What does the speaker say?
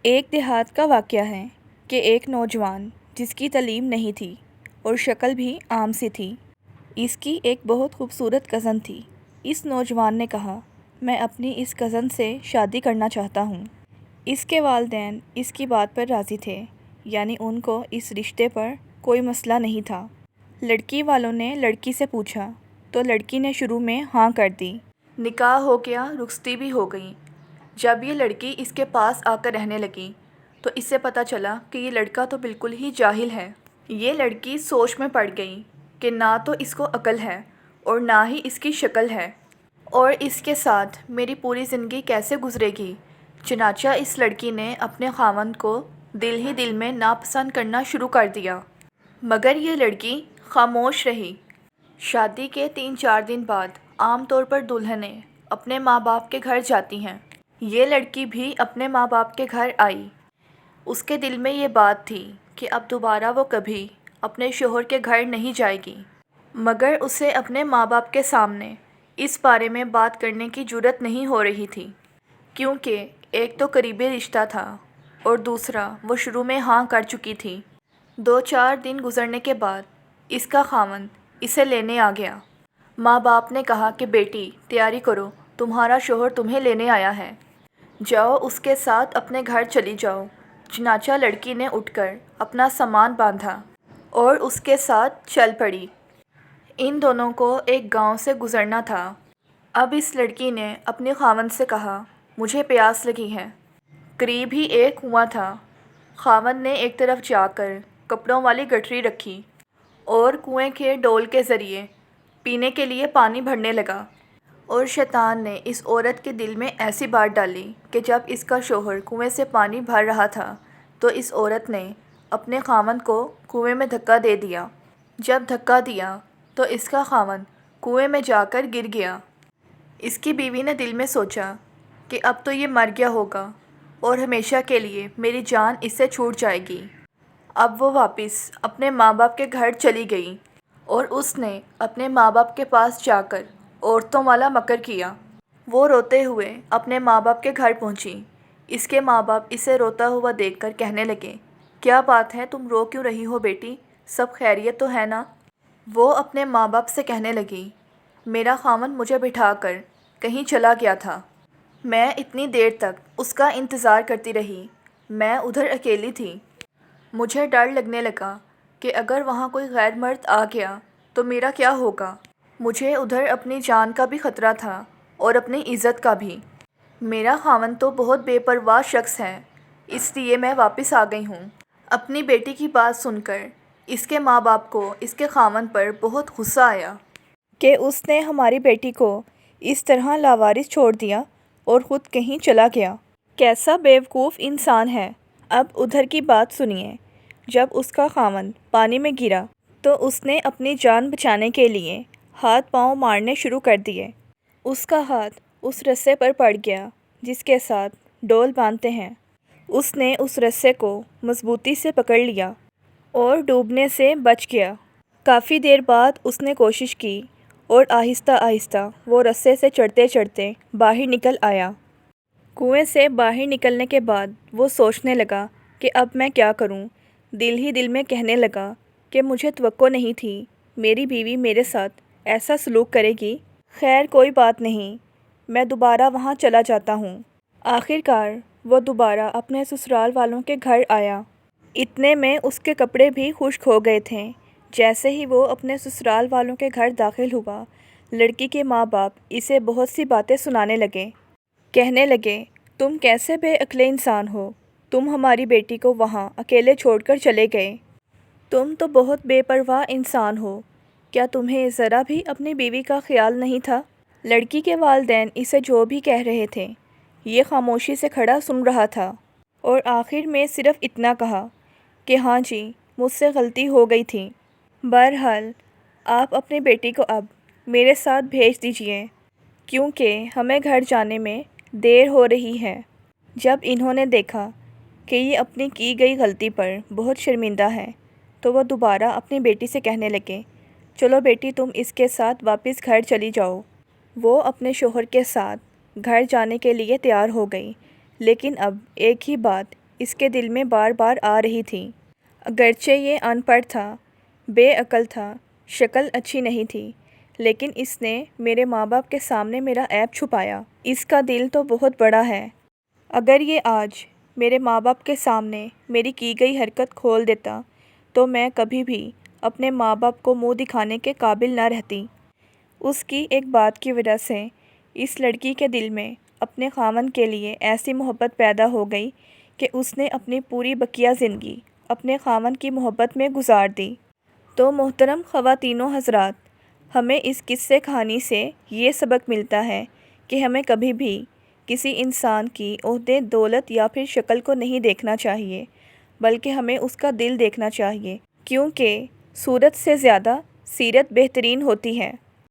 ایک دیہات کا واقعہ ہے کہ ایک نوجوان جس کی تعلیم نہیں تھی اور شکل بھی عام سی تھی، اس کی ایک بہت خوبصورت کزن تھی۔ اس نوجوان نے کہا، میں اپنی اس کزن سے شادی کرنا چاہتا ہوں۔ اس کے والدین اس کی بات پر راضی تھے، یعنی ان کو اس رشتے پر کوئی مسئلہ نہیں تھا۔ لڑکی والوں نے لڑکی سے پوچھا تو لڑکی نے شروع میں ہاں کر دی۔ نکاح ہو گیا، رخصتی بھی ہو گئی۔ جب یہ لڑکی اس کے پاس آ کر رہنے لگی تو اس سے پتہ چلا کہ یہ لڑکا تو بالکل ہی جاہل ہے۔ یہ لڑکی سوچ میں پڑ گئی کہ نہ تو اس کو عقل ہے اور نہ ہی اس کی شکل ہے، اور اس کے ساتھ میری پوری زندگی کیسے گزرے گی۔ چنانچہ اس لڑکی نے اپنے خاوند کو دل ہی دل میں ناپسند کرنا شروع کر دیا، مگر یہ لڑکی خاموش رہی۔ شادی کے 3-4 دن بعد عام طور پر دلہنیں اپنے ماں باپ کے گھر جاتی ہیں۔ یہ لڑکی بھی اپنے ماں باپ کے گھر آئی۔ اس کے دل میں یہ بات تھی کہ اب دوبارہ وہ کبھی اپنے شوہر کے گھر نہیں جائے گی، مگر اسے اپنے ماں باپ کے سامنے اس بارے میں بات کرنے کی جرأت نہیں ہو رہی تھی، کیونکہ ایک تو قریبی رشتہ تھا اور دوسرا وہ شروع میں ہاں کر چکی تھی۔ 2-4 دن گزرنے کے بعد اس کا خاوند اسے لینے آ گیا۔ ماں باپ نے کہا کہ بیٹی تیاری کرو، تمہارا شوہر تمہیں لینے آیا ہے، جاؤ اس کے ساتھ اپنے گھر چلی جاؤ۔ چنانچہ لڑکی نے اٹھ کر اپنا سامان باندھا اور اس کے ساتھ چل پڑی۔ ان دونوں کو ایک گاؤں سے گزرنا تھا۔ اب اس لڑکی نے اپنے خاوند سے کہا، مجھے پیاس لگی ہے۔ قریب ہی ایک کنواں تھا۔ خاوند نے ایک طرف جا کر کپڑوں والی گٹری رکھی اور کنویں کے ڈول کے ذریعے پینے کے لیے پانی بھرنے لگا، اور شیطان نے اس عورت کے دل میں ایسی بات ڈالی کہ جب اس کا شوہر کنویں سے پانی بھر رہا تھا تو اس عورت نے اپنے خاوند کو کنویں میں دھکا دے دیا۔ جب دھکا دیا تو اس کا خاوند کنویں میں جا کر گر گیا۔ اس کی بیوی نے دل میں سوچا کہ اب تو یہ مر گیا ہوگا اور ہمیشہ کے لیے میری جان اس سے چھوٹ جائے گی۔ اب وہ واپس اپنے ماں باپ کے گھر چلی گئی اور اس نے اپنے ماں باپ کے پاس جا کر عورتوں والا مکر کیا۔ وہ روتے ہوئے اپنے ماں باپ کے گھر پہنچی۔ اس کے ماں باپ اسے روتا ہوا دیکھ کر کہنے لگے، کیا بات ہے، تم رو کیوں رہی ہو بیٹی، سب خیریت تو ہے نا؟ وہ اپنے ماں باپ سے کہنے لگی، میرا خاوند مجھے بٹھا کر کہیں چلا گیا تھا، میں اتنی دیر تک اس کا انتظار کرتی رہی، میں ادھر اکیلی تھی، مجھے ڈر لگنے لگا کہ اگر وہاں کوئی غیر مرد آ گیا تو میرا کیا ہوگا۔ مجھے ادھر اپنی جان کا بھی خطرہ تھا اور اپنی عزت کا بھی۔ میرا خاوند تو بہت بے پرواہ شخص ہے، اس لیے میں واپس آ گئی ہوں۔ اپنی بیٹی کی بات سن کر اس کے ماں باپ کو اس کے خاوند پر بہت غصہ آیا کہ اس نے ہماری بیٹی کو اس طرح لاوارث چھوڑ دیا اور خود کہیں چلا گیا۔ کیسا بیوقوف انسان ہے۔ اب ادھر کی بات سنیے۔ جب اس کا خاوند پانی میں گرا تو اس نے اپنی جان بچانے کے لیے ہاتھ پاؤں مارنے شروع کر دیے۔ اس کا ہاتھ اس رسے پر پڑ گیا جس کے ساتھ ڈول باندھتے ہیں۔ اس نے اس رسے کو مضبوطی سے پکڑ لیا اور ڈوبنے سے بچ گیا۔ کافی دیر بعد اس نے کوشش کی اور آہستہ آہستہ وہ رسے سے چڑھتے چڑھتے باہر نکل آیا۔ کنویں سے باہر نکلنے کے بعد وہ سوچنے لگا کہ اب میں کیا کروں۔ دل ہی دل میں کہنے لگا کہ مجھے توقع نہیں تھی میری بیوی میرے ساتھ ایسا سلوک کرے گی۔ خیر کوئی بات نہیں، میں دوبارہ وہاں چلا جاتا ہوں۔ آخرکار وہ دوبارہ اپنے سسرال والوں کے گھر آیا۔ اتنے میں اس کے کپڑے بھی خشک ہو گئے تھے۔ جیسے ہی وہ اپنے سسرال والوں کے گھر داخل ہوا، لڑکی کے ماں باپ اسے بہت سی باتیں سنانے لگے۔ کہنے لگے، تم کیسے بے عقل انسان ہو، تم ہماری بیٹی کو وہاں اکیلے چھوڑ کر چلے گئے، تم تو بہت بے پرواہ انسان ہو، کیا تمہیں ذرا بھی اپنی بیوی کا خیال نہیں تھا؟ لڑکی کے والدین اسے جو بھی کہہ رہے تھے یہ خاموشی سے کھڑا سن رہا تھا، اور آخر میں صرف اتنا کہا کہ ہاں جی، مجھ سے غلطی ہو گئی تھی۔ بہرحال آپ اپنی بیٹی کو اب میرے ساتھ بھیج دیجیے، کیونکہ ہمیں گھر جانے میں دیر ہو رہی ہے۔ جب انہوں نے دیکھا کہ یہ اپنی کی گئی غلطی پر بہت شرمندہ ہے تو وہ دوبارہ اپنی بیٹی سے کہنے لگے، چلو بیٹی تم اس کے ساتھ واپس گھر چلی جاؤ۔ وہ اپنے شوہر کے ساتھ گھر جانے کے لیے تیار ہو گئی، لیکن اب ایک ہی بات اس کے دل میں بار بار آ رہی تھی۔ اگرچہ یہ ان پڑھ تھا، بے عقل تھا، شکل اچھی نہیں تھی، لیکن اس نے میرے ماں باپ کے سامنے میرا عیب چھپایا۔ اس کا دل تو بہت بڑا ہے۔ اگر یہ آج میرے ماں باپ کے سامنے میری کی گئی حرکت کھول دیتا تو میں کبھی بھی اپنے ماں باپ کو منہ دکھانے کے قابل نہ رہتی۔ اس کی ایک بات کی وجہ سے اس لڑکی کے دل میں اپنے خاوند کے لیے ایسی محبت پیدا ہو گئی کہ اس نے اپنی پوری بقیہ زندگی اپنے خاوند کی محبت میں گزار دی۔ تو محترم خواتین و حضرات، ہمیں اس قصے کہانی سے یہ سبق ملتا ہے کہ ہمیں کبھی بھی کسی انسان کی عہدے، دولت یا پھر شکل کو نہیں دیکھنا چاہیے، بلکہ ہمیں اس کا دل دیکھنا چاہیے، کیونکہ صورت سے زیادہ سیرت بہترین ہوتی ہے۔